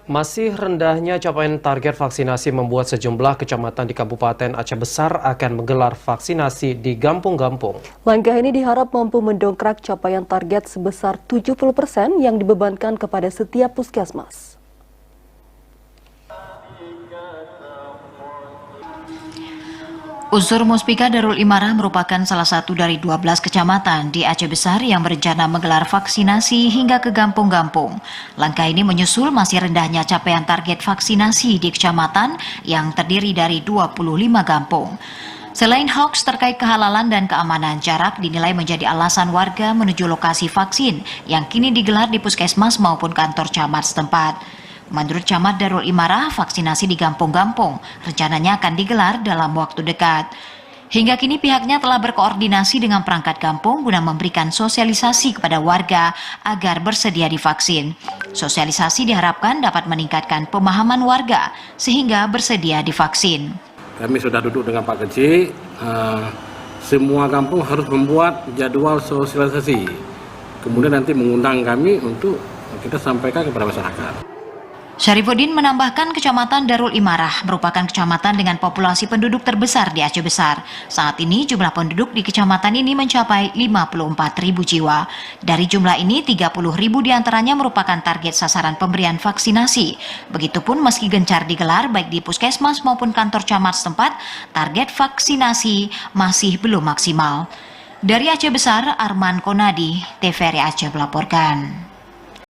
Masih rendahnya capaian target vaksinasi membuat sejumlah kecamatan di Kabupaten Aceh Besar akan menggelar vaksinasi di kampung-kampung. Langkah ini diharap mampu mendongkrak capaian target sebesar 70% yang dibebankan kepada setiap puskesmas. Unsur Muspika Darul Imarah merupakan salah satu dari 12 kecamatan di Aceh Besar yang berencana menggelar vaksinasi hingga ke kampung-kampung. Langkah ini menyusul masih rendahnya capaian target vaksinasi di kecamatan yang terdiri dari 25 kampung. Selain hoaks terkait kehalalan dan keamanan, jarak dinilai menjadi alasan warga menuju lokasi vaksin yang kini digelar di puskesmas maupun kantor camat setempat. Menurut Camat Darul Imarah, vaksinasi di kampung-kampung rencananya akan digelar dalam waktu dekat. Hingga kini pihaknya telah berkoordinasi dengan perangkat kampung guna memberikan sosialisasi kepada warga agar bersedia divaksin. Sosialisasi diharapkan dapat meningkatkan pemahaman warga sehingga bersedia divaksin. Kami sudah duduk dengan Pak Kecik, semua kampung harus membuat jadwal sosialisasi. Kemudian nanti mengundang kami untuk kita sampaikan kepada masyarakat. Syarifuddin menambahkan Kecamatan Darul Imarah merupakan kecamatan dengan populasi penduduk terbesar di Aceh Besar. Saat ini jumlah penduduk di kecamatan ini mencapai 54.000 jiwa. Dari jumlah ini 30.000 diantaranya merupakan target sasaran pemberian vaksinasi. Begitupun meski gencar digelar baik di puskesmas maupun kantor camat setempat, target vaksinasi masih belum maksimal. Dari Aceh Besar, Arman Konadi, TVRI Aceh melaporkan.